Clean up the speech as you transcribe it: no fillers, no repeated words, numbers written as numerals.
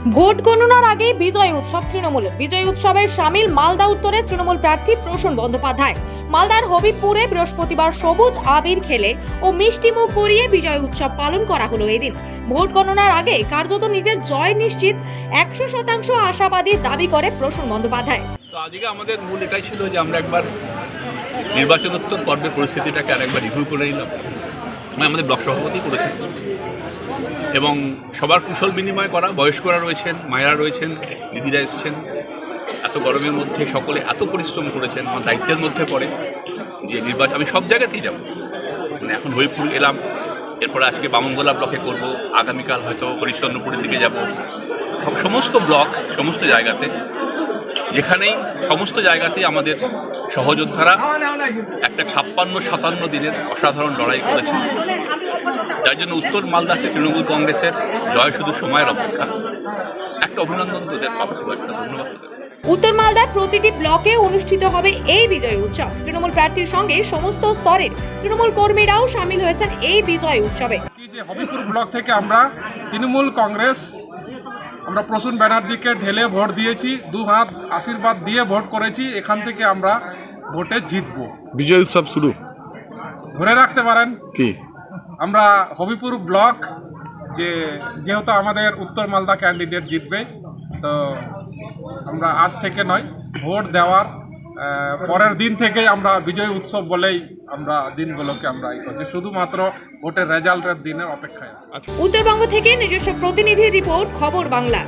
Vote গণনার আগে বিজয় উৎসব তৃণমূলের। বিজয় উৎসবের সামিল মালদা উত্তরের তৃণমূল প্রার্থী প্রসূন বন্দ্যোপাধ্যায়। মালদার হবিবপুরে বৃহস্পতিবার সবুজ আবির খেলে ও মিষ্টি মুখ করিয়ে বিজয় উৎসব পালন করা হলো এদিন। ভোট গণনার আগে কার্যত নিজের জয় নিশ্চিত 100% আশাবাদী দাবি করে প্রসূন বন্দ্যোপাধ্যায়। তো আজকে আমাদের মূল এটাই ছিল যে আমরা একবার নির্বাচনোত্তর পর্বের পরিস্থিতিটাকে আরেকবার রিভিউ করে নিলাম। আমাদের ব্লক সভাপতি করেছেন এবং সবার কুশল বিনিময় করা। বয়স্করা রয়েছেন, মায়েরা রয়েছেন, দিদিরা এসছেন। এত গরমের মধ্যে সকলে এত পরিশ্রম করেছেন। আমার দায়িত্বের মধ্যে পড়ে যে নির্বাচন আমি সব জায়গাতেই যাব। মানে এখন হরিপুর এলাম, এরপরে আজকে বামনগোলা ব্লকে করব, আগামীকাল হয়তো হরিশ্চন্দ্রপুরের দিকে যাব। সমস্ত ব্লক, সমস্ত জায়গাতে, যেখানেই সমস্ত জায়গাতেই আমাদের সহযোদ্ধারা একটা 56-57 দিনের অসাধারণ লড়াই করেছে, যার জন্য উত্তর মালদাতে তৃণমূল কংগ্রেসের জয় শুধু সময়ের অপেক্ষা। একটা অভিনন্দন তোদের পাবো, একটা ধন্যবাদ। উত্তর মালদার প্রতিটি ব্লকে অনুষ্ঠিত হবে এই বিজয় উৎসব। তৃণমূল প্রার্থীর সঙ্গে সমস্ত স্তরের তৃণমূল কর্মীরাও সামিল হয়েছেন এই বিজয় উৎসবে। হবিবপুর ব্লক থেকে আমরা তৃণমূল কংগ্রেস আমরা প্রসূন ব্যানার্জিকে ঢেলে ভোট দিয়েছি, দু হাত আশীর্বাদ দিয়ে ভোট করেছি। এখান থেকে আমরা ভোটে জিতবো। বিজয় উৎসব শুরু ধরে রাখতে পারেন কি আমরা হবিবপুর ব্লক যেহেতু আমাদের উত্তর মালদা ক্যান্ডিডেট জিতবে, তো আমরা আজ থেকে নয়, ভোট দেওয়ার পরের দিন থেকেই আমরা বিজয় উৎসব বলেই আমরা দিনগুলোকে আমরা করছি, শুধুমাত্র ভোটের রেজাল্টের দিনের অপেক্ষায়। উত্তরবঙ্গ থেকে নিজস্ব প্রতিনিধি রিপোর্ট, খবর বাংলা।